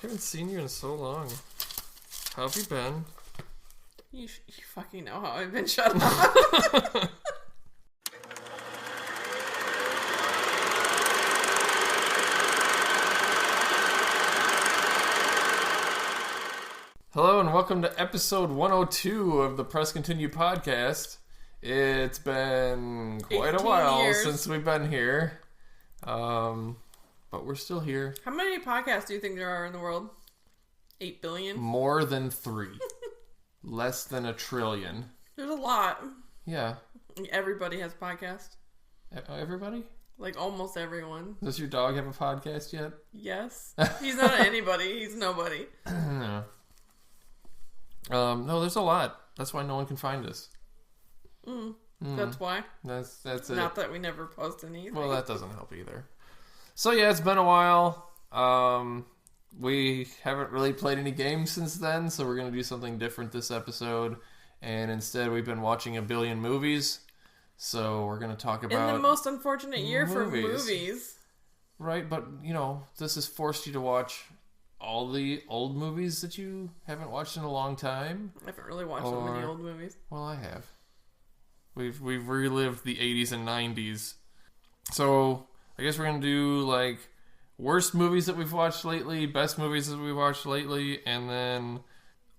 haven't seen you in so long. How have you been? You fucking know how I've been. Shut up. Hello and welcome to episode 102 of the Press Continue podcast. It's been quite a while years since we've been here. But we're still here. How many podcasts do you think there are in the world? 8 billion? More than 3. Less than 1 trillion. There's a lot. Yeah. Everybody has podcasts. Everybody? Like almost everyone. Does your dog have a podcast yet? Yes. He's not anybody. He's nobody. No. No, there's a lot. That's why no one can find us. That's why. That's it. Not that we never post anything. Well, that doesn't help either. So yeah, it's been a while. We haven't really played any games since then, so we're going to do something different this episode. And instead, we've been watching a billion movies. So we're going to talk about... In the most unfortunate year for movies. Right, but, you know, this has forced you to watch all the old movies that you haven't watched in a long time. I haven't really watched that many old movies. Well, I have. We've relived the 80s and 90s. So, I guess we're going to do, like, worst movies that we've watched lately, best movies that we've watched lately, and then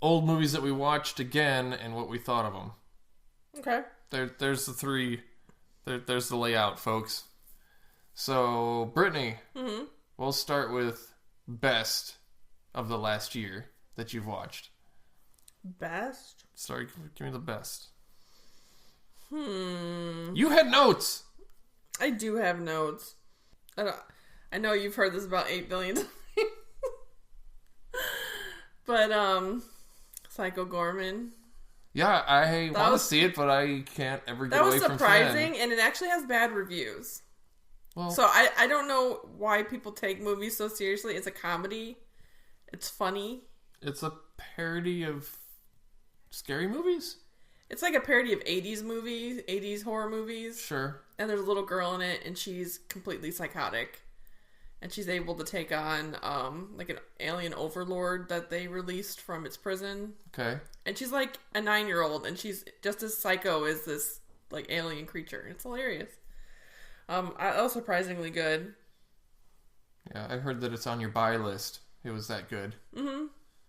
old movies that we watched again and what we thought of them. Okay. There's the three. There's the layout, folks. So, Brittany, we'll start with best of the last year that you've watched. Best? Sorry, give me the best. You had notes! I do have notes. I know you've heard this about 8 billion times. But, Psycho Gorman. Yeah, I want to see it, but I can't ever get away from Finn. That was surprising, and it actually has bad reviews. Well, so I don't know why people take movies so seriously. It's a comedy. It's funny. It's a parody of scary movies? It's like a parody of 80s movies, 80s horror movies. Sure. And there's a little girl in it, and she's completely psychotic. And she's able to take on, like, an alien overlord that they released from its prison. Okay. And she's, like, a 9-year-old, and she's just as psycho as this, like, alien creature. It's hilarious. That was surprisingly good. Yeah, I heard that it's on your buy list. It was that good. Mm-hmm.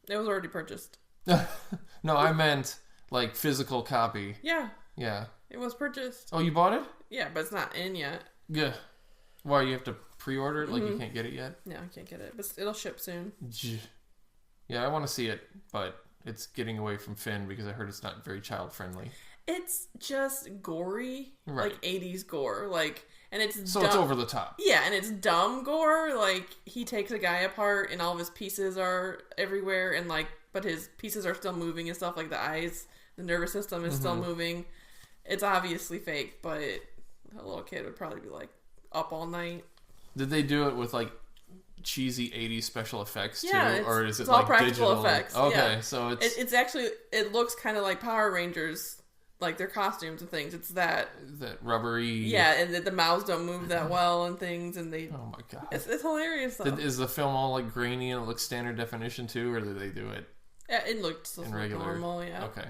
It was already purchased. No, I meant, like, physical copy. Yeah. Yeah. It was purchased. Oh, you bought it? Yeah, but it's not in yet. Yeah. Why, you have to pre-order it? Like, you can't get it yet? No, I can't get it. But it'll ship soon. Yeah, I want to see it, but it's getting away from Finn because I heard it's not very child-friendly. It's just gory. Right. Like, 80s gore. Like, and it's So it's over the top. Yeah, and it's dumb gore. Like, he takes a guy apart and all of his pieces are everywhere and, like, but his pieces are still moving and stuff, like the eyes, the nervous system is still moving. It's obviously fake, but a little kid would probably be, like, up all night. Did they do it with, like, cheesy 80s special effects, too? Yeah, or is it, it's all like, practical digital effects. Okay, yeah. so it's actually, it looks kind of like Power Rangers, like their costumes and things. It's that rubbery... Yeah, and the mouths don't move that well and things, and they... Oh, my God. It's hilarious, though. Is the film all, like, grainy and it looks standard definition, too, or did they do it Yeah, it looked in regular? normal, yeah. Okay.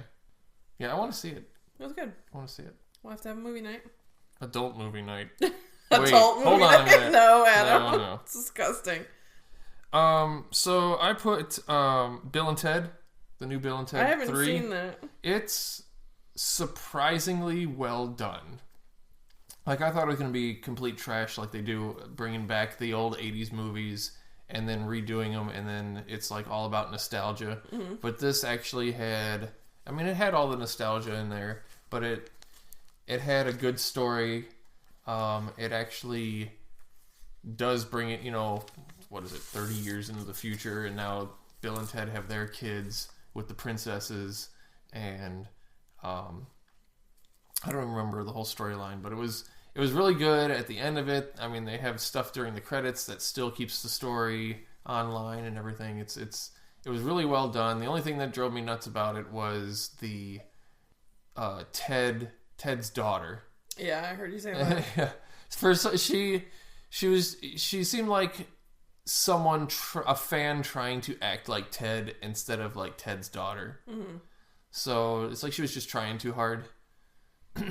Yeah, I want to see it. It was good. I want to see it. We'll have to have a movie night. Adult movie night. Adult movie hold on night? a minute. No, Adam. No. It's disgusting. So I put Bill and Ted, the new Bill and Ted 3. I haven't seen that. It's surprisingly well done. Like, I thought it was going to be complete trash like they do, bringing back the old 80s movies and then redoing them, and then it's, like, all about nostalgia. Mm-hmm. But this actually had... I mean, it had all the nostalgia in there, but it had a good story. It actually does bring it, 30 years into the future, and now Bill and Ted have their kids with the princesses, and I don't remember the whole storyline, but it was really good. At the end of it, I mean, they have stuff during the credits that still keeps the story online and everything. It was really well done. The only thing that drove me nuts about it was the Ted's daughter. Yeah, I heard you say that. First, she seemed like a fan trying to act like Ted instead of like Ted's daughter. Mm-hmm. So it's like she was just trying too hard.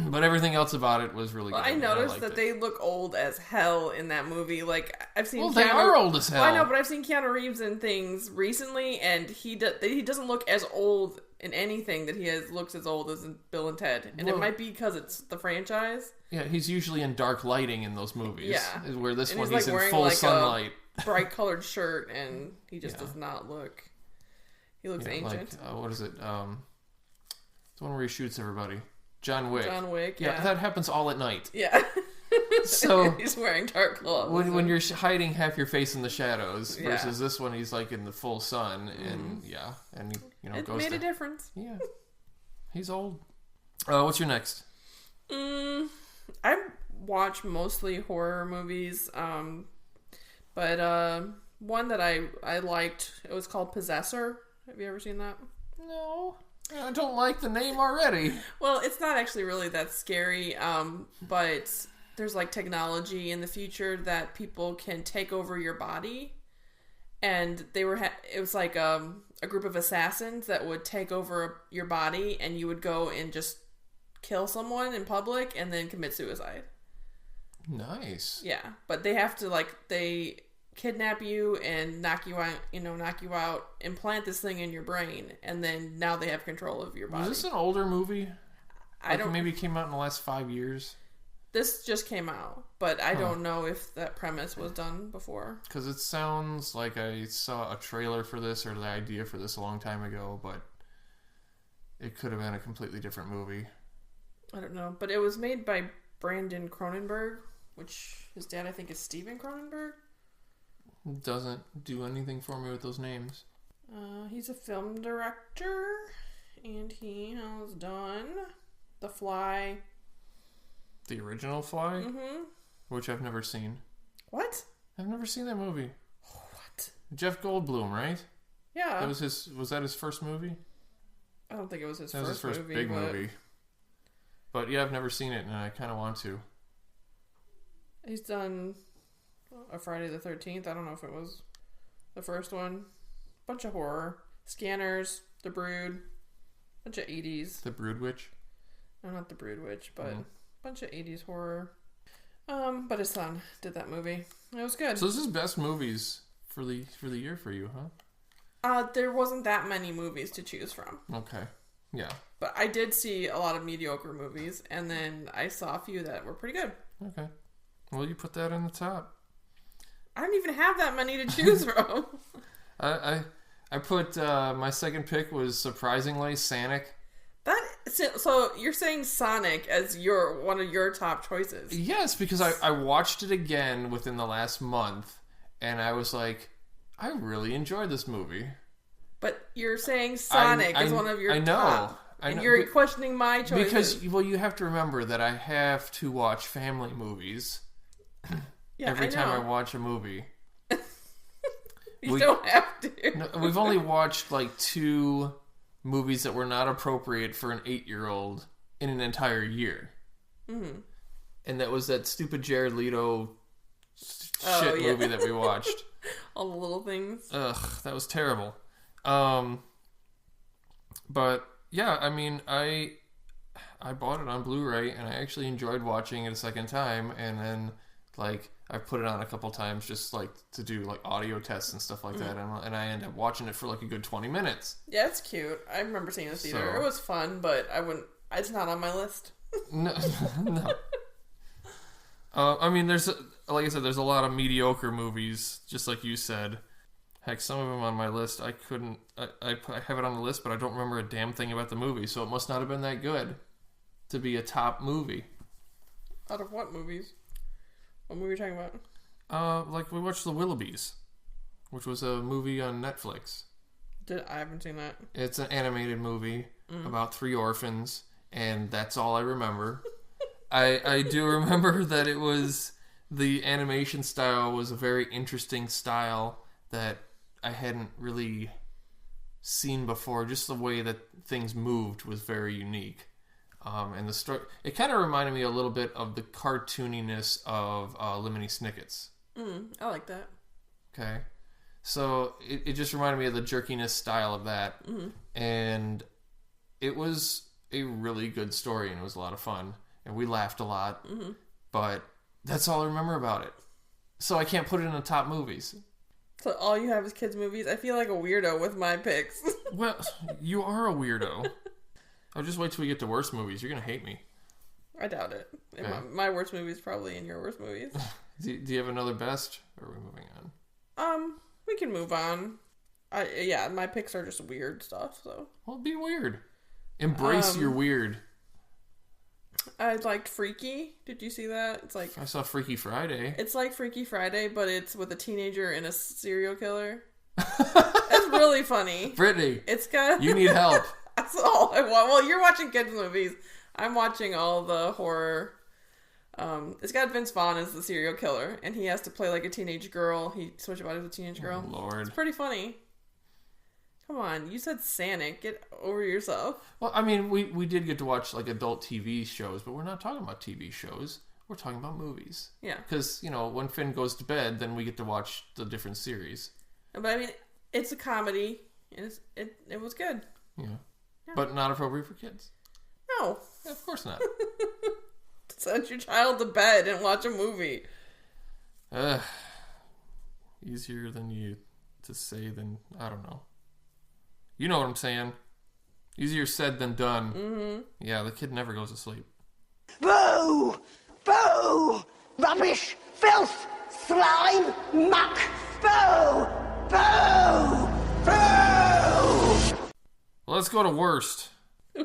But everything else about it was really good. I noticed that they look old as hell in that movie. Like, I've seen Keanu... they are old as hell. Well, I know, but I've seen Keanu Reeves in things recently, and he doesn't look as old in anything that looks as old as in Bill and Ted. And it might be because it's the franchise. Yeah, he's usually in dark lighting in those movies. Yeah. Where this one, he's in wearing full sunlight. Bright colored shirt, and he just does not look... He looks ancient. Like, what is it? The one where he shoots everybody. John Wick. Yeah. That happens all at night. Yeah. So he's wearing dark clothes. When you're hiding half your face in the shadows versus this one, he's like in the full sun, and it goes made a difference. Yeah, he's old. What's your next? I watch mostly horror movies, but one that I liked, it was called Possessor. Have you ever seen that? No. I don't like the name already. Well, it's not actually really that scary, but there's like technology in the future that people can take over your body, and it was like a group of assassins that would take over your body, and you would go and just kill someone in public and then commit suicide. Nice. Yeah, but they have to they kidnap you and knock you out, implant this thing in your brain, and then now they have control of your body. Was this an older movie? Maybe it came out in the last 5 years. This just came out, but I don't know if that premise was done before. Because it sounds like I saw a trailer for this or the idea for this a long time ago, but it could have been a completely different movie. I don't know, but it was made by Brandon Cronenberg, which his dad I think is Steven Cronenberg. Doesn't do anything for me with those names. He's a film director, and he has done The Fly. The original Fly? Mm-hmm. Which I've never seen. What? I've never seen that movie. What? Jeff Goldblum, right? Yeah. Was that his first movie? I don't think it was his first movie. That was his first big movie. But yeah, I've never seen it, and I kind of want to. He's done a Friday the 13th. I don't know if it was the first one. Bunch of horror. Scanners. The Brood. Bunch of 80s. The Brood Witch? No, not The Brood Witch, but bunch of 80s horror. But his son did that movie. It was good. So this is best movies for the year for you, huh? There wasn't that many movies to choose from. Okay. Yeah. But I did see a lot of mediocre movies, and then I saw a few that were pretty good. Okay. Well, you put that in the top. I don't even have that many to choose from. I put my second pick was surprisingly Sonic. So you're saying Sonic as one of your top choices? Yes, because I watched it again within the last month, and I was like, I really enjoyed this movie. But you're saying Sonic is one of your top. I know. And you're questioning my choices. Because, you have to remember that I have to watch family movies every time I watch a movie. You don't have to. No, we've only watched like 2 movies that were not appropriate for an 8-year-old in an entire year. Mm-hmm. And that was that stupid Jared Leto movie that we watched. All the little things. Ugh, that was terrible. But yeah, I mean, I bought it on Blu-ray and I actually enjoyed watching it a second time, and then like I've put it on a couple times just like to do like audio tests and stuff like that, and I end up watching it for like a good 20 minutes. Yeah, it's cute. I remember seeing it in the theater. It was fun, but it's not on my list. No. I mean, like I said, there's a lot of mediocre movies, just like you said. Heck, some of them on my list, I have it on the list, but I don't remember a damn thing about the movie, so it must not have been that good to be a top movie. Out of what movies? What movie are you talking about? Like we watched The Willoughbys, which was a movie on Netflix. I haven't seen that. It's an animated movie about 3 orphans, and that's all I remember. I do remember that it was, the animation style was a very interesting style that I hadn't really seen before. Just the way that things moved was very unique. And the story, it kind of reminded me a little bit of the cartooniness of Lemony Snicket's. I like that. Okay. So it just reminded me of the jerkiness style of that. Mm-hmm. And it was a really good story, and it was a lot of fun. And we laughed a lot. Mm-hmm. But that's all I remember about it. So I can't put it in the top movies. So all you have is kids' movies? I feel like a weirdo with my picks. Well, you are a weirdo. I'll just wait till we get to worst movies. You're going to hate me. I doubt it. Okay. My worst movie is probably in your worst movies. Do you have another best? Or are we moving on? We can move on. My picks are just weird stuff, so. Well, be weird. Embrace your weird. I liked Freaky. Did you see that? It's like I saw Freaky Friday. It's like Freaky Friday, but it's with a teenager and a serial killer. It's really funny. Brittany, it's got you need help. That's all I want. Well, you're watching kids movies. I'm watching all the horror. It's got Vince Vaughn as the serial killer, and he has to play like a teenage girl. He switched about as a teenage girl. Oh, Lord. It's pretty funny. Come on, you said Sanic. Get over yourself. Well, I mean, we did get to watch like adult TV shows, but we're not talking about TV shows. We're talking about movies. Yeah. Because, when Finn goes to bed, then we get to watch the different series. But I mean, it's a comedy, and it was good. Yeah. But not appropriate for kids. No. Yeah, of course not. Send your child to bed and watch a movie. Easier than you to say than, I don't know. You know what I'm saying. Easier said than done. Mm-hmm. Yeah, the kid never goes to sleep. Boo! Boo! Rubbish! Filth! Slime! Muck! Boo! Boo! Boo! Well, let's go to worst.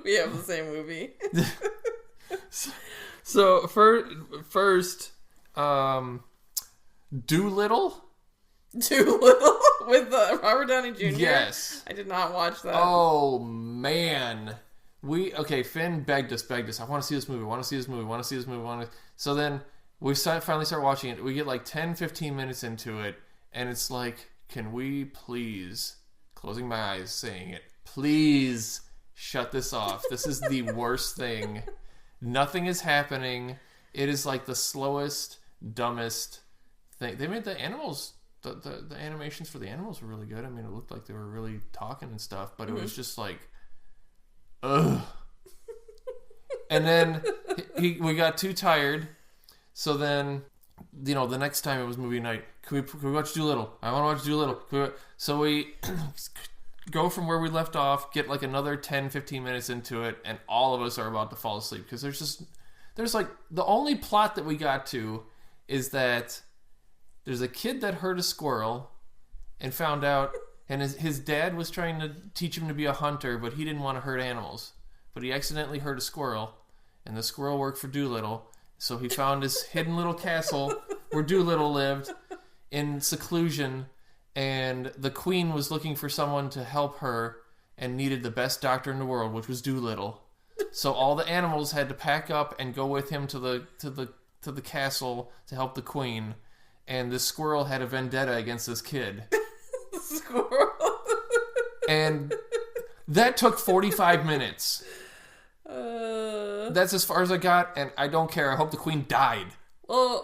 We have the same movie. So, first, Doolittle? Doolittle with Robert Downey Jr.? Yes. I did not watch that. Oh, man. Finn begged us. I want to see this movie. So then we finally start watching it. We get like 10, 15 minutes into it, and it's like, can we please, closing my eyes, saying it, please shut this off. This is the worst thing. Nothing is happening. It is like the slowest, dumbest thing. They made the animals, the animations for the animals were really good. I mean, it looked like they were really talking and stuff, but it was just like, ugh. And then we got too tired. So then, the next time it was movie night. Can we watch Doolittle? I want to watch Doolittle. So we go from where we left off, get like another 10, 15 minutes into it, and all of us are about to fall asleep. Because there's like, the only plot that we got to is that there's a kid that heard a squirrel and found out, and his dad was trying to teach him to be a hunter, but he didn't want to hurt animals. But he accidentally heard a squirrel, and the squirrel worked for Doolittle. So he found his hidden little castle where Doolittle lived in seclusion, and the queen was looking for someone to help her and needed the best doctor in the world, which was Doolittle. So all the animals had to pack up and go with him to the castle to help the queen. And this squirrel had a vendetta against this kid. Squirrel. And that took 45 minutes. That's as far as I got, and I don't care. I hope the queen died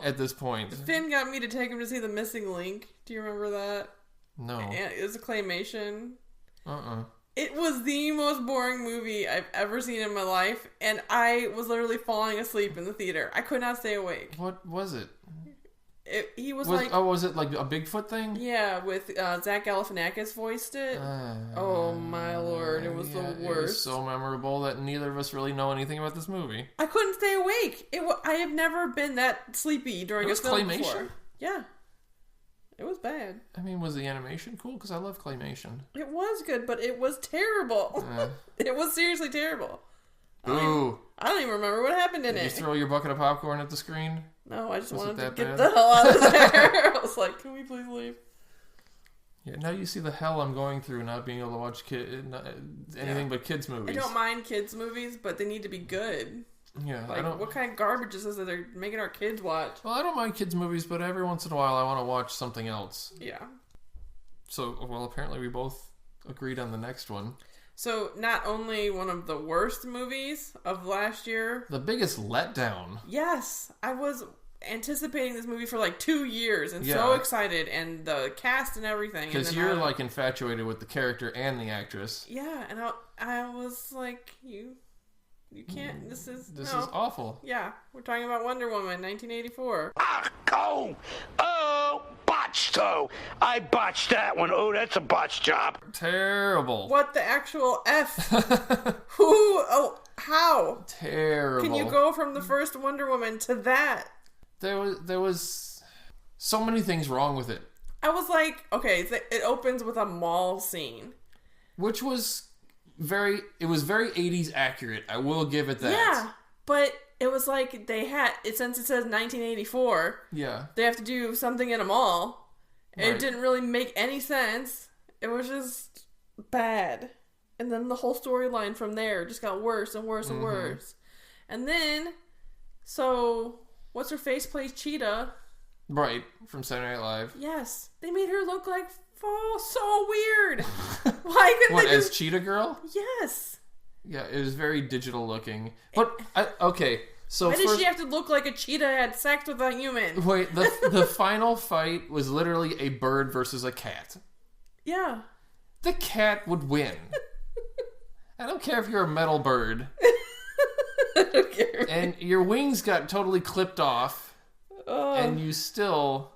at this point. Finn got me to take him to see The Missing Link. Do you remember that? No. It was a claymation. Uh-uh. It was the most boring movie I've ever seen in my life, and I was literally falling asleep in the theater. I could not stay awake. What was it? Was it like a Bigfoot thing? Yeah, with Zach Galifianakis voiced it. Oh my lord, it was the worst. It was so memorable that neither of us really know anything about this movie. I couldn't stay awake. I have never been that sleepy during a film claymation? Before. Yeah. It was bad. I mean, was the animation cool? Because I love claymation. It was good, but it was terrible. It was seriously terrible. Ooh. I don't even remember what happened in it. Did you throw your bucket of popcorn at the screen? No, I just wanted to bad? get the hell out of there. I was like, can we please leave? Yeah, now you see the hell I'm going through not being able to watch anything but kids movies. I don't mind kids movies, but they need to be good. Yeah, like, what kind of garbage is this that they're making our kids watch? Well, I don't mind kids movies, but every once in a while I want to watch something else. Yeah. So, apparently we both agreed on the next one. So, not only one of the worst movies of last year. The biggest letdown. Yes. anticipating this movie for like 2 years and so excited, and the cast and everything. Because you're like infatuated with the character and the actress. Yeah, and I was like, you can't. This is awful. Yeah, we're talking about Wonder Woman, 1984. Oh, botched. Oh, I botched that one. Oh, that's a botched job. Terrible. What the actual F? Who? Oh, how? Terrible. Can you go from the first Wonder Woman to that? There was so many things wrong with it. I was like, okay, it opens with a mall scene, which was very 80s accurate. I will give it that. Yeah, but it was like since it says 1984. Yeah, they have to do something in a mall. Right. It didn't really make any sense. It was just bad. And then the whole storyline from there just got worse and worse and worse. And then, what's her face plays Cheetah. Right, from Saturday Night Live. Yes. They made her look like, so weird. Why couldn't they as Cheetah Girl? Yes. Yeah, it was very digital looking. But, okay, so why did she have to look like a cheetah had sex with a human? Wait, the final fight was literally a bird versus a cat. Yeah. The cat would win. I don't care if you're a metal bird. I don't care. And your wings got totally clipped off. And you still...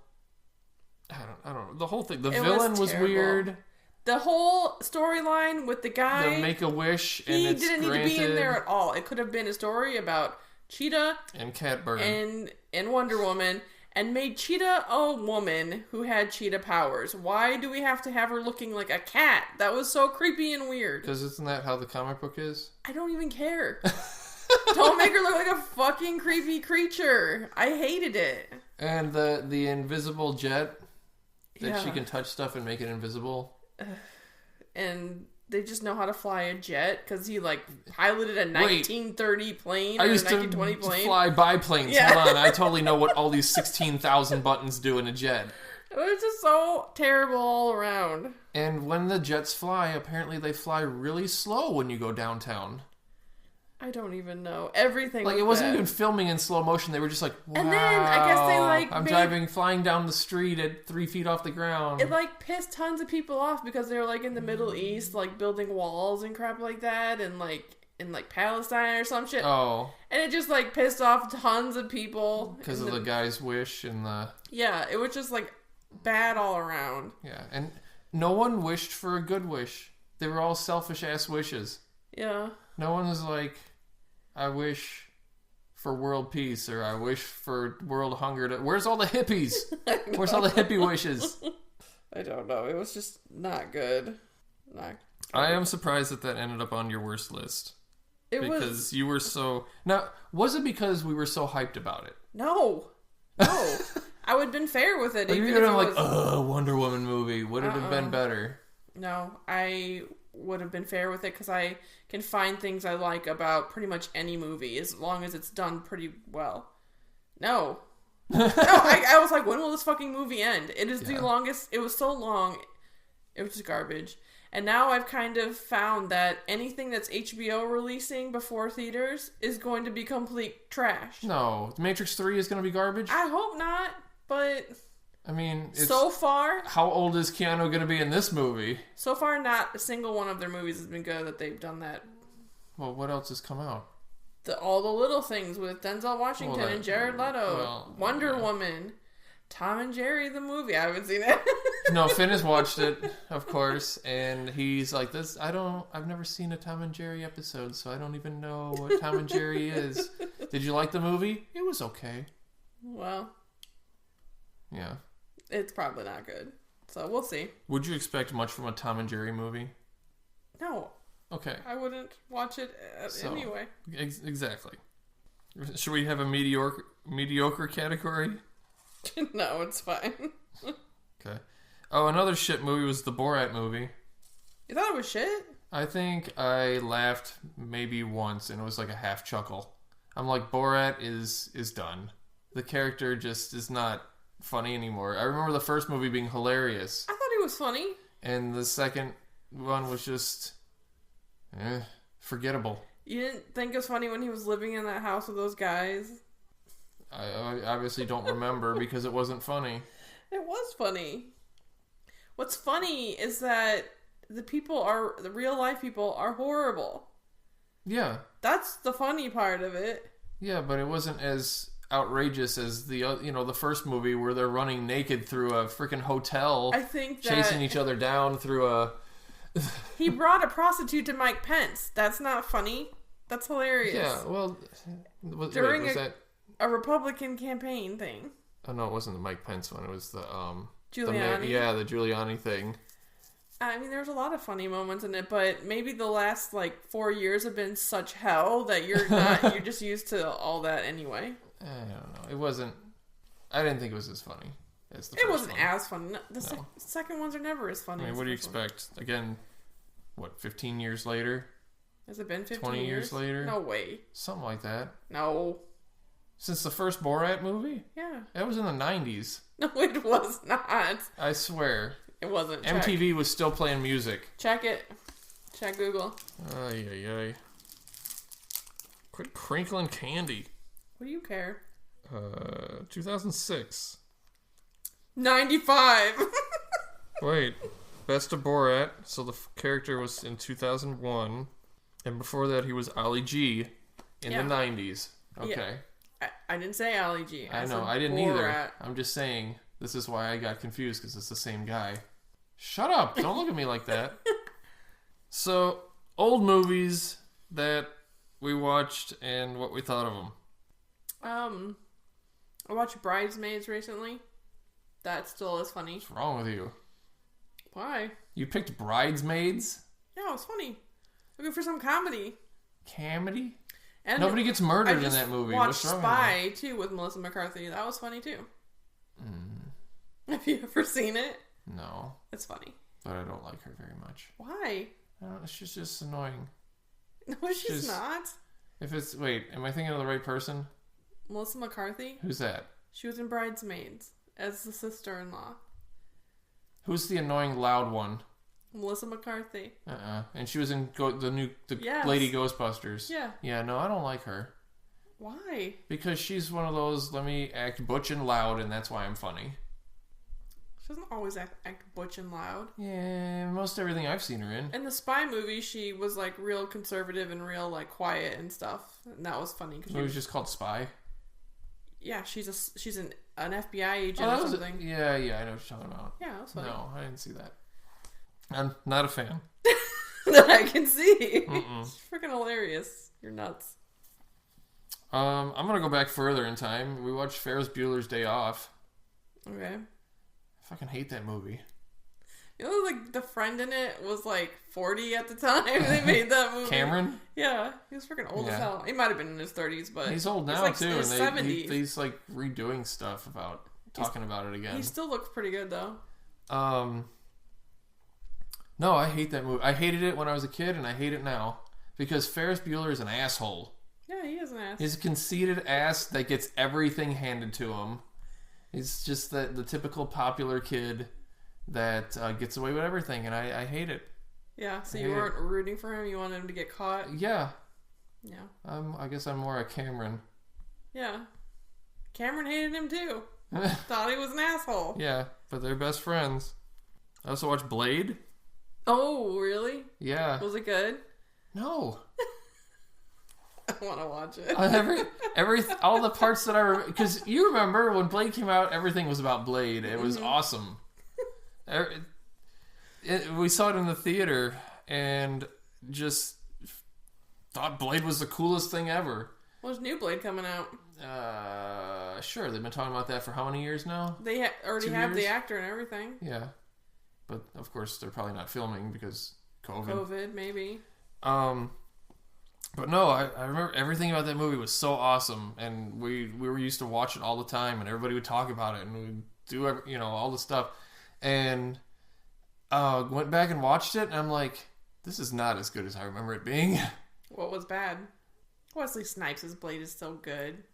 I don't know. The whole thing. The villain was weird. The whole storyline with the guy... The Make-A-Wish and he it's didn't need to be in there at all. It could have been a story about Cheetah... and Catbird. And Wonder Woman... and made Cheetah a woman who had cheetah powers. Why do we have to have her looking like a cat? That was so creepy and weird. Because isn't that how the comic book is? I don't even care. Don't make her look like a fucking creepy creature. I hated it. And the invisible jet that she can touch stuff and make it invisible. And they just know how to fly a jet because he piloted a 1930 plane or a 1920 plane. To fly biplanes. Yeah. Hold on, I totally know what all these 16,000 buttons do in a jet. It was just so terrible all around. And when the jets fly, apparently they fly really slow when you go downtown. I don't even know. Everything it wasn't even filming in slow motion. They were just like, wow. And then I guess they flying down the street at 3 feet off the ground. It pissed tons of people off because they were in the Middle East, building walls and crap like that, and in Palestine or some shit. Oh. And it just pissed off tons of people because of the guy's wish and the... Yeah, it was just bad all around. Yeah, and no one wished for a good wish. They were all selfish ass wishes. Yeah. No one was like, I wish for world peace, or I wish for world hunger. Where's all the hippies? Where's all the hippie wishes? I don't know. It was just not good. I am surprised that ended up on your worst list. Because you were so... Now, was it because we were so hyped about it? No. I would have been fair with it. Even if it was Wonder Woman movie. Would it have been better? No, I would have been fair with it because I can find things I like about pretty much any movie as long as it's done pretty well. No, I was like, when will this fucking movie end? It is the longest. It was so long. It was just garbage. And now I've kind of found that anything that's HBO releasing before theaters is going to be complete trash. No, Matrix 3 is going to be garbage? I hope not, but... I mean, so far... How old is Keanu going to be in this movie? So far, not a single one of their movies has been good that they've done that. Well, what else has come out? All the little things with Denzel Washington and Jared Leto. Wonder Woman. Tom and Jerry, the movie. I haven't seen it. No, Finn has watched it, of course, and he's like, I've never seen a Tom and Jerry episode, so I don't even know what Tom and Jerry is. Did you like the movie? It was okay. Well. Yeah. It's probably not good. So we'll see. Would you expect much from a Tom and Jerry movie? No. Okay. I wouldn't watch it anyway. Exactly. Should we have a mediocre category? No, it's fine. Okay. Oh, another shit movie was the Borat movie. You thought it was shit? I think I laughed maybe once, and it was like a half chuckle. I'm like, Borat is done. The character just is not funny anymore. I remember the first movie being hilarious. I thought he was funny. And the second one was just forgettable. You didn't think it was funny when he was living in that house with those guys? I obviously don't remember because it wasn't funny. It was funny. What's funny is that the real life people are horrible. Yeah. That's the funny part of it. Yeah, but it wasn't as outrageous as the first movie where they're running naked through a freaking hotel. I think that chasing each other down through a... He brought a prostitute to Mike Pence. That's not funny. That's hilarious. Yeah, well... During a Republican campaign thing. Oh, no, it wasn't the Mike Pence one. It was the... Giuliani? The Giuliani thing. I mean, there's a lot of funny moments in it, but maybe the last, 4 years have been such hell that you're just used to all that anyway. I don't know. It wasn't... I didn't think it was as funny as the first one. It wasn't as funny. The second ones are never as funny. I mean, what do you expect? Again, 15 years later? Has it been 15 20 years later? No way. Something like that. No. Since the first Borat movie? Yeah. That was in the 90s. No, it was not. I swear. It wasn't. MTV was still playing music. Check it. Check Google. Ay, ay, ay. Quit crinkling candy. What do you care? 2006. 95. Wait. Best of Borat. So the character was in 2001. And before that, he was Ali G in the 90s. Okay. Yeah. I didn't say Ali G. I know. I didn't either. I'm just saying. This is why I got confused, because it's the same guy. Shut up. Don't look at me like that. So, old movies that we watched and what we thought of them. I watched Bridesmaids recently. That still is funny. What's wrong with you? Why? You picked Bridesmaids? Yeah, it was funny. Looking for some comedy. Comedy? And nobody gets murdered in that movie. Watched What's wrong Spy too with Melissa McCarthy. That was funny too. Have you ever seen it? No. It's funny. But I don't like her very much. Why? I don't know, she's just annoying. No, she's not. Wait, am I thinking of the right person? Melissa McCarthy? Who's that? She was in Bridesmaids as the sister-in-law. Who's the annoying loud one? Melissa McCarthy. And she was in Yes. Lady Ghostbusters. Yeah. Yeah, no, I don't like her. Why? Because she's one of those, let me act butch and loud, and that's why I'm funny. She doesn't always act butch and loud. Yeah, most everything I've seen her in. In the Spy movie, she was real conservative and real quiet and stuff, and that was funny. It was just called Spy. Yeah, she's an FBI agent or something. Yeah, I know what you're talking about. Yeah, that was funny. No, I didn't see that. I'm not a fan. That I can see. It's freaking hilarious. You're nuts. I'm gonna go back further in time. We watched Ferris Bueller's Day Off. Okay. I fucking hate that movie. You know, the friend in it was 40 at the time they made that movie. Cameron? Yeah, he was freaking old as hell. He might have been in his 30s, but he's old now too. His and 70s. He's redoing stuff about talking about it again. He still looks pretty good though. No, I hate that movie. I hated it when I was a kid, and I hate it now because Ferris Bueller is an asshole. Yeah, he is an ass. He's a conceited ass that gets everything handed to him. He's just the typical popular kid that gets away with everything, and I hate it. Yeah, so you weren't rooting for him? You wanted him to get caught? Yeah. Yeah. I guess I'm more a Cameron. Yeah. Cameron hated him too. Thought he was an asshole. Yeah, but they're best friends. I also watched Blade. Oh, really? Yeah. Was it good? No. I want to watch it. All the parts that I remember, because you remember when Blade came out, everything was about Blade. It was awesome. We saw it in the theater and just thought Blade was the coolest thing ever. Well, there's new Blade coming out. Sure. They've been talking about that for how many years now? They already have the actor and everything. Yeah. But, of course, they're probably not filming because COVID. COVID, maybe. But no, I remember everything about that movie was so awesome, and we were used to watch it all the time, and everybody would talk about it, and we'd do all the stuff, and went back and watched it, and I'm like, this is not as good as I remember it being. What was bad? Wesley Snipes' Blade is so good.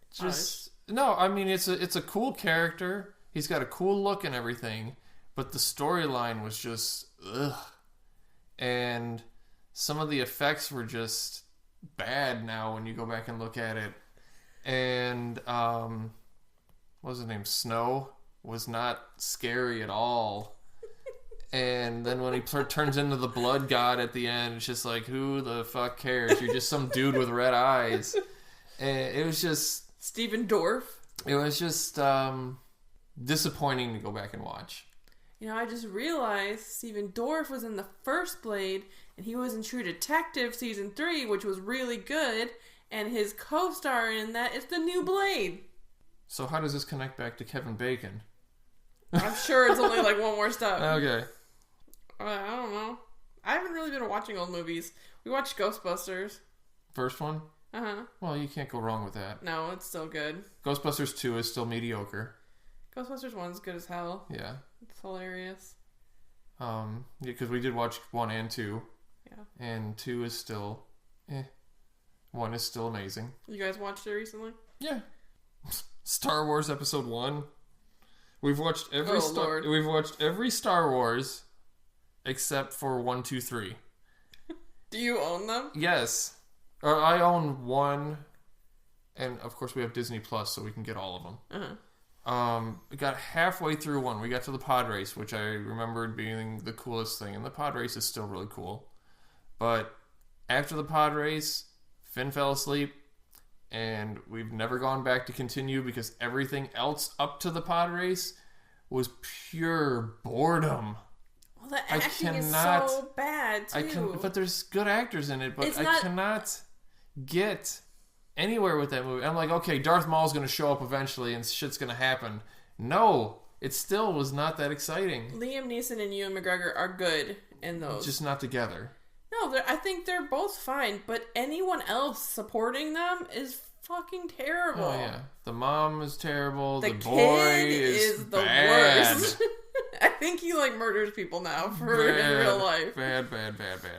No, I mean it's a cool character. He's got a cool look and everything, but the storyline was just ugh, and some of the effects were just bad now when you go back and look at it. And what was his name? Snow was not scary at all. And then when he turns into the blood god at the end, it's just like, who the fuck cares? You're just some dude with red eyes. And it was just... Steven Dorff. It was just disappointing to go back and watch. You know, I just realized Steven Dorff was in the first Blade, and he was in True Detective Season 3, which was really good, and his co-star in that is the new Blade. So how does this connect back to Kevin Bacon? I'm sure it's only like one more step. Okay. I don't know. I haven't really been watching old movies. We watched Ghostbusters. First one? Uh-huh. Well, you can't go wrong with that. No, it's still good. Ghostbusters 2 is still mediocre. Ghostbusters 1 is good as hell. Yeah. It's hilarious. Because we did watch 1 and 2. Yeah. And 2 is still... 1 is still amazing. You guys watched it recently? Yeah. Star Wars Episode 1. We've watched We've watched every Star Wars except for 1, 2, 3. Do you own them? Yes. I own 1, and of course we have Disney Plus, so we can get all of them. Uh-huh. We got halfway through 1. We got to the pod race, which I remembered being the coolest thing, and the pod race is still really cool. But after the pod race, Finn fell asleep, and we've never gone back to continue because everything else up to the pod race was pure boredom. Well, the acting is so bad, too. But there's good actors in it, but I cannot get anywhere with that movie. I'm like, okay, Darth Maul's going to show up eventually and shit's going to happen. No, it still was not that exciting. Liam Neeson and Ewan McGregor are good in those. Just not together. No, I think they're both fine, but anyone else supporting them is fucking terrible. Oh, yeah. The mom is terrible. The boy kid is the bad. worst. I think he, murders people now in real life. Bad.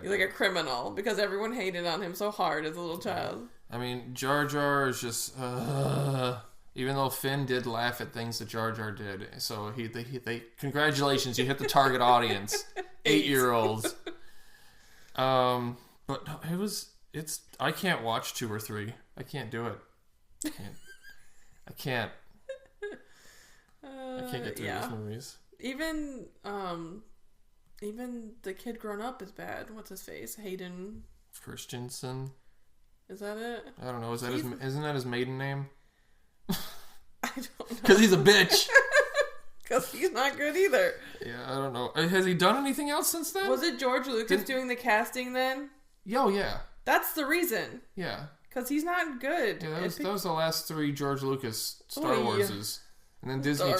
He's like a criminal because everyone hated on him so hard as a little child. I mean, Jar Jar is just... even though Finn did laugh at things that Jar Jar did. So they congratulations, you hit the target audience. 8-year-olds. But no, I can't watch 2 or 3. I can't do it. I can't get through these movies. Even the kid grown up is bad. What's his face? Hayden Christensen. Is that it? I don't know. Isn't that his maiden name? I don't know. Because he's a bitch. Because he's not good either. Yeah, I don't know. Has he done anything else since then? Was it George Lucas doing the casting then? Oh, yeah. That's the reason. Yeah. Because he's not good. Yeah, that was the last 3 George Lucas Star Warses. And then Disney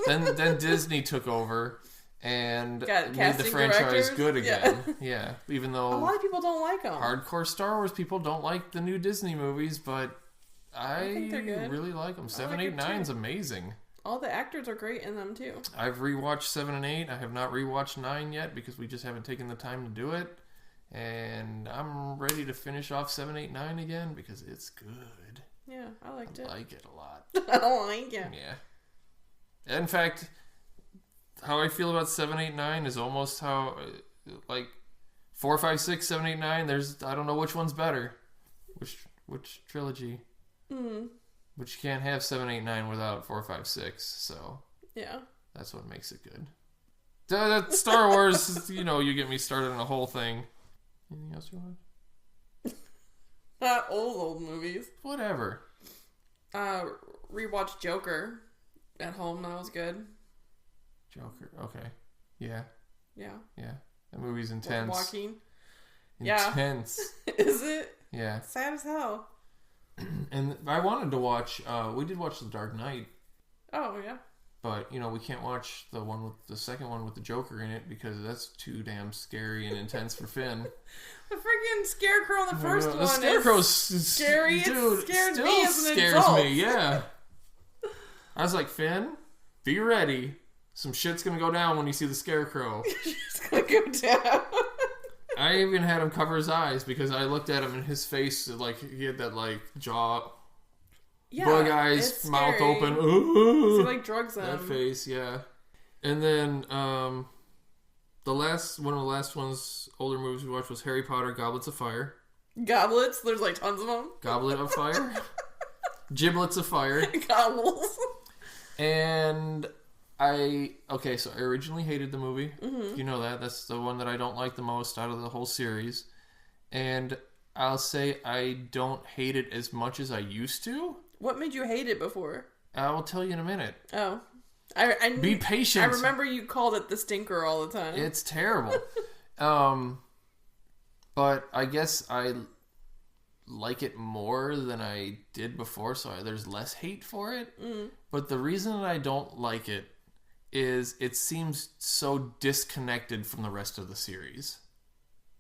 then Disney took over and made the franchise good again. Yeah. Even though a lot of people don't like them. Hardcore Star Wars people don't like the new Disney movies, but I think they're good. really like them. 7, 8, 9 is amazing. All the actors are great in them too. I've rewatched 7 and 8. I have not rewatched 9 yet because we just haven't taken the time to do it. And I'm ready to finish off 7, 8, 9 again because it's good. Yeah, I liked it. I like it a lot. I like it. Yeah. In fact, how I feel about 7, 8, 9 is almost how, 4, 5, 6, 7, 8, 9, I don't know which one's better. Which trilogy. Mm. But you can't have 7, 8, 9 without 4, 5, 6, so. Yeah. That's what makes it good. That Star Wars, you get me started on a whole thing. Anything else you want? Not old movies. Whatever. Rewatched Joker at home. That was good. Joker. Okay. Yeah. Yeah. Yeah. That movie's intense. Joaquin. Intense. Yeah. Is it? Yeah. Sad as hell. And I wanted to watch. We did watch The Dark Knight. Oh yeah. But we can't watch the second one with the Joker in it because that's too damn scary and intense for Finn. The freaking scarecrow in the first one. The scarecrow's scary. Dude, it scared still me as an scares adult. me. Yeah. I was like, Finn, be ready. Some shit's gonna go down when you see the scarecrow. It's gonna go down. I even had him cover his eyes because I looked at him and his face, he had that jaw. Yeah, bug eyes, mouth open. Ooh, so drugs them. That face, yeah. And then one of the last ones, older movies we watched was Harry Potter, Goblets of Fire. Goblets? There's tons of them. Goblet of Fire. Giblets of Fire. Gobbles. And so I originally hated the movie. Mm-hmm. You know that. That's the one that I don't like the most out of the whole series. And I'll say I don't hate it as much as I used to. What made you hate it before? I will tell you in a minute. Oh. Be patient. I remember you called it the stinker all the time. It's terrible. But I guess I like it more than I did before, so there's less hate for it. Mm. But the reason that I don't like it is it seems so disconnected from the rest of the series.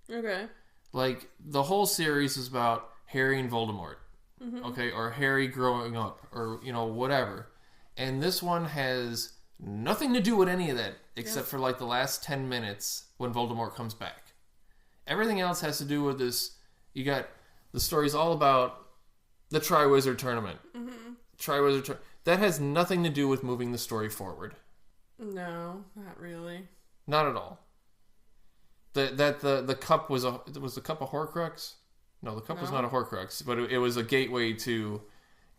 Okay. Like, the whole series is about Harry and Voldemort. Mm-hmm. Okay? Or Harry growing up, or, whatever. And this one has nothing to do with any of that, except for, like, the last 10 minutes when Voldemort comes back. Everything else has to do with this. You got... The story's all about the Triwizard Tournament. Mm-hmm. That has nothing to do with moving the story forward. No, not really. Not at all. The cup was the cup a Horcrux? No, the cup was not a Horcrux, but it was a gateway to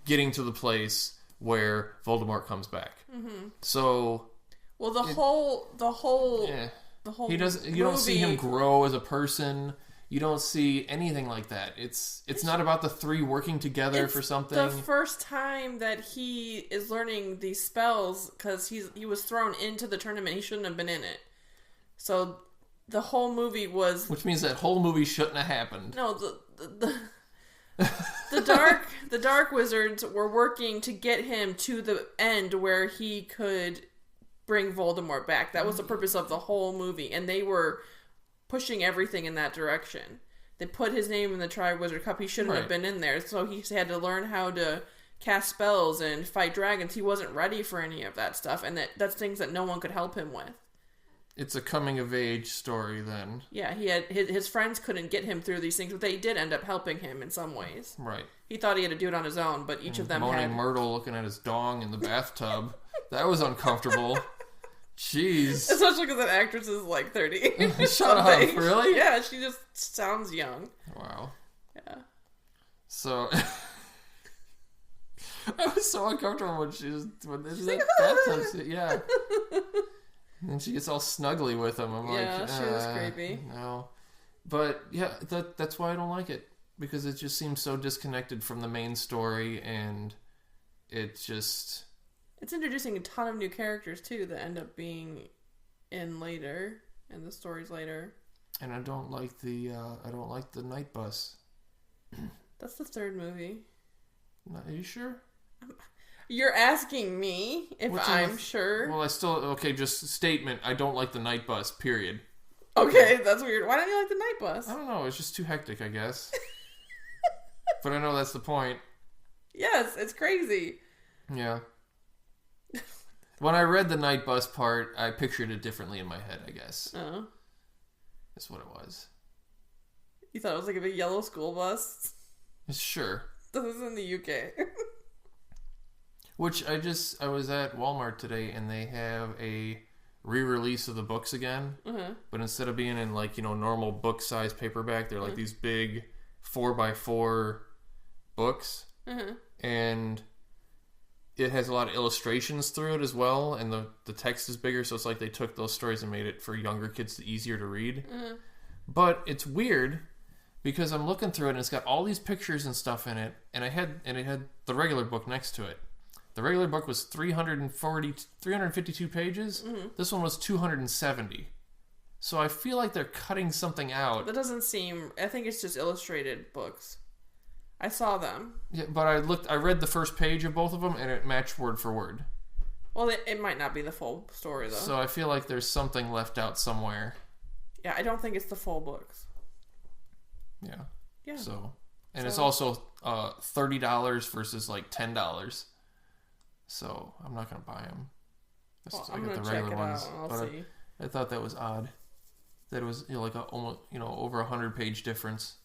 getting to the place where Voldemort comes back. Mm-hmm. So, well, the whole he doesn't. You don't see him grow as a person. You don't see anything like that. It's not about the three working together for something. The first time that he is learning these spells, because he was thrown into the tournament, he shouldn't have been in it. So the whole movie was, which means that whole movie shouldn't have happened. No, the dark wizards were working to get him to the end where he could bring Voldemort back. That was the purpose of the whole movie, and they were pushing everything in that direction. They put his name in the Triwizard Cup. He shouldn't have been in there, so he had to learn how to cast spells and fight dragons. He wasn't ready for any of that stuff, and that's things that no one could help him with. It's a coming-of-age story, then. Yeah, he had his friends couldn't get him through these things, but they did end up helping him in some ways. Right. He thought he had to do it on his own, but each of them Moaning Myrtle looking at his dong in the bathtub. That was uncomfortable. Jeez. Especially because that actress is like 30. Shut up, really? Yeah, she just sounds young. Wow. Yeah. So, I was so uncomfortable when she's that bathtub scene. Yeah. And then she gets all snuggly with him. I'm like, she was creepy. No. But, yeah, that's why I don't like it. Because it just seems so disconnected from the main story, and it just... It's introducing a ton of new characters, too, that end up being in the stories later. And I don't like the night bus. That's the third movie. Are you sure? You're asking me if I'm sure. Well, just statement, I don't like the night bus, period. Okay, that's weird. Why don't you like the night bus? I don't know, it's just too hectic, I guess. But I know that's the point. Yes, it's crazy. Yeah. When I read the night bus part, I pictured it differently in my head, I guess. Oh. That's what it was. You thought it was like a big yellow school bus? Sure. This is in the UK. Which I was at Walmart today, and they have a re-release of the books again. Uh-huh. But instead of being in normal book size paperback, they're like these big 4x4 books. Uh-huh. And it has a lot of illustrations through it as well, and the text is bigger, so it's like they took those stories and made it for younger kids easier to read. Uh-huh. But it's weird because I'm looking through it and it's got all these pictures and stuff in it, and it had the regular book next to it. The regular book was 352 pages. Mm-hmm. This one was 270. So I feel like they're cutting something out. That doesn't seem... I think it's just illustrated books. I saw them. Yeah, but I read the first page of both of them, and it matched word for word. Well, it might not be the full story, though. So I feel like there's something left out somewhere. Yeah, I don't think it's the full books. Yeah. Yeah. And it's also $30 versus $10. So I'm not gonna buy them. I'm gonna check it out. I'll see. I thought that was odd. That it was almost over 100-page difference.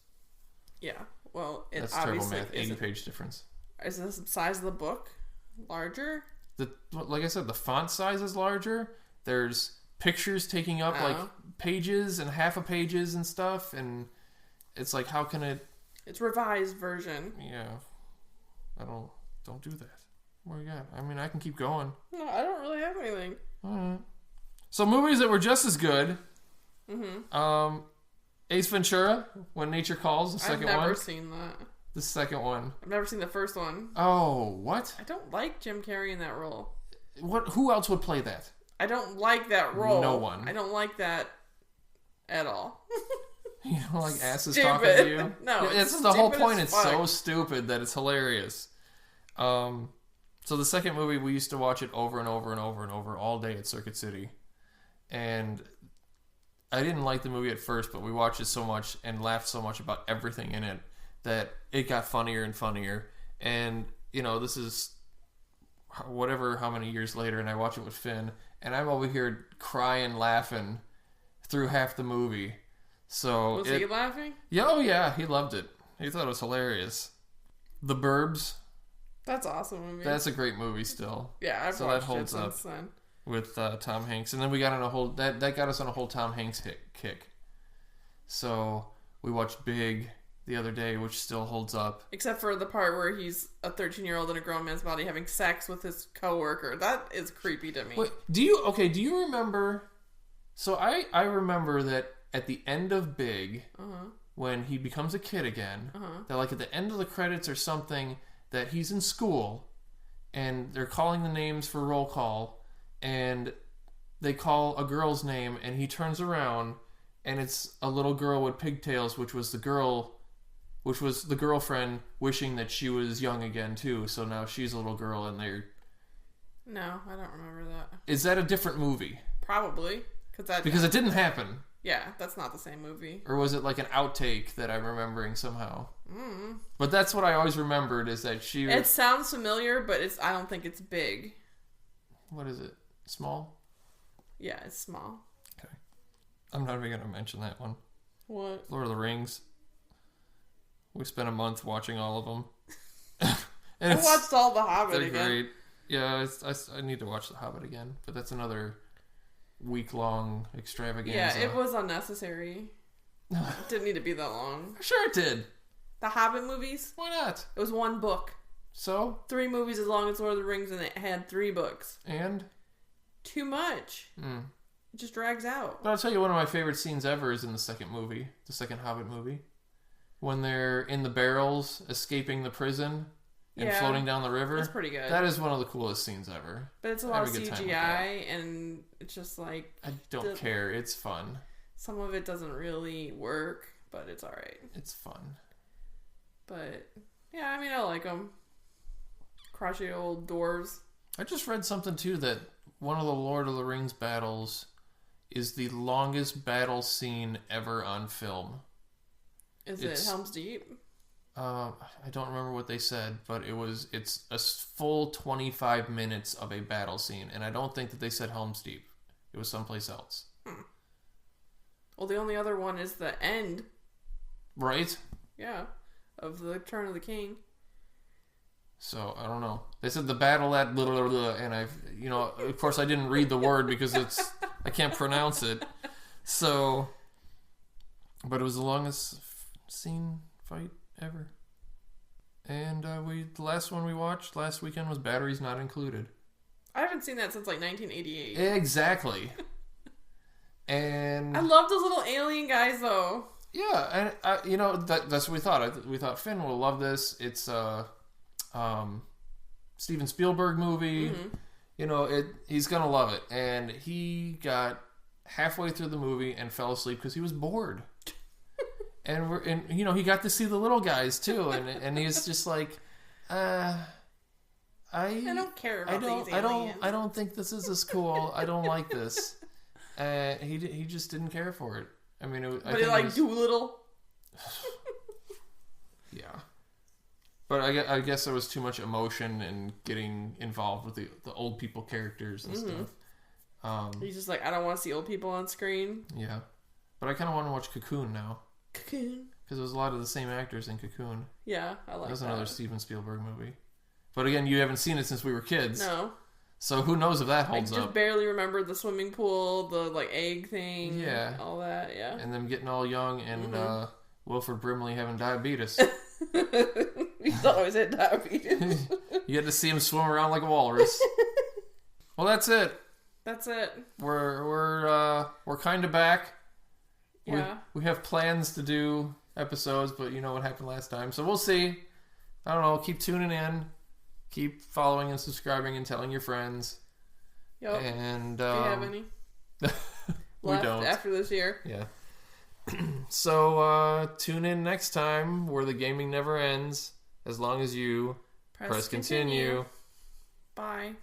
Yeah. Well, that's terrible math. 80-page difference. Is the size of the book larger? Like I said, the font size is larger. There's pictures taking up pages and half a pages and stuff, and it's like, how can it? It's revised version. Yeah, I don't do that. What do you got? I mean, I can keep going. No, I don't really have anything. All right. So movies that were just as good. Ace Ventura, When Nature Calls, the second one. I've never seen that. The second one. I've never seen the first one. Oh, what? I don't like Jim Carrey in that role. What? Who else would play that? I don't like that role. No one. I don't like that at all. You don't like asses Stupid. talking to you? No, it's the whole point. It's so stupid that it's hilarious. So the second movie, we used to watch it over and over and over and over all day at Circuit City. And I didn't like the movie at first, but we watched it so much and laughed so much about everything in it that it got funnier and funnier. And, you know, this is whatever, how many years later, and I watch it with Finn, and I'm over here crying, laughing through half the movie. So was he laughing? Yeah, oh yeah, he loved it. He thought it was hilarious. The Burbs. That's awesome movie. That's a great movie still. Yeah, I've so watched that holds it up since then. With Tom Hanks, and then we got on a whole that got us on a whole Tom Hanks kick. So we watched Big the other day, which still holds up. Except for the part where he's a 13-year-old in a grown man's body having sex with his coworker. That is creepy to me. Wait, do you remember? So I remember that at the end of Big, when he becomes a kid again, that like at the end of the credits or something, that he's in school, and they're calling the names for roll call, and they call a girl's name, and he turns around, and it's a little girl with pigtails, which was the girlfriend wishing that she was young again too. So now she's a little girl, and they're. No, I don't remember that. Is that a different movie? Probably, because it didn't happen. Yeah, that's not the same movie. Or was it like an outtake that I'm remembering somehow? But that's what I always remembered, is that she. It sounds familiar, but I don't think it's Big. What is it? Small? Yeah, it's small. Okay. I'm not even going to mention that one. What? Lord of the Rings. We spent a month watching all of them. I watched all The Hobbit they're again. Great. Yeah, I need to watch The Hobbit again. But that's another week-long extravaganza. Yeah, it was unnecessary. It didn't need to be that long. Sure it did. The Hobbit movies? Why not? It was one book. So? 3 movies as long as Lord of the Rings, and it had 3 books. And? Too much. It just drags out. But I'll tell you, one of my favorite scenes ever is in the second movie. The second Hobbit movie. When they're in the barrels, escaping the prison, and floating down the river. That's pretty good. That is one of the coolest scenes ever. But it's a lot of CGI, and it's just like... I don't care. It's fun. Some of it doesn't really work, but it's alright. It's fun. But, yeah, I mean, I like them. Crotchety old dwarves. I just read something, too, that one of the Lord of the Rings battles is the longest battle scene ever on film. Is it Helm's Deep? I don't remember what they said, but it's a full 25 minutes of a battle scene, and I don't think that they said Helm's Deep. It was someplace else. Well, the only other one is the end. Right? Yeah. Of the Return of the King. So, I don't know. They said the battle at blah, blah, blah, and of course I didn't read the word because I can't pronounce it. So, but it was the longest scene fight ever. And the last one we watched last weekend was Batteries Not Included. I haven't seen that since like 1988. Exactly. And I love those little alien guys though. Yeah, and that's what we thought. We thought Finn will love this. It's a Steven Spielberg movie. He's gonna love it. And he got halfway through the movie and fell asleep because he was bored. And he got to see the little guys too, and he was just like, I don't care about these aliens. I don't think this is as cool. I don't like this. He just didn't care for it. I mean, but he like Doolittle. Yeah, but I guess there was too much emotion and getting involved with the old people characters and stuff. He's just like, I don't want to see old people on screen. Yeah, but I kind of want to watch Cocoon now. Cocoon. Because there's a lot of the same actors in Cocoon. Yeah, I like that. That's another Steven Spielberg movie. But again, you haven't seen it since we were kids. No. So who knows if that holds up. I just barely remember the swimming pool, the like egg thing. Yeah. All that, yeah. And them getting all young and Wilford Brimley having diabetes. He's always had diabetes. You had to see him swim around like a walrus. Well, that's it. That's it. We're kind of back. Yeah. We have plans to do episodes, but you know what happened last time. So we'll see. I don't know. Keep tuning in. Keep following and subscribing and telling your friends. Yep. And do you have any? we left don't. After this year. Yeah. So tune in next time where the gaming never ends as long as you press continue. Bye.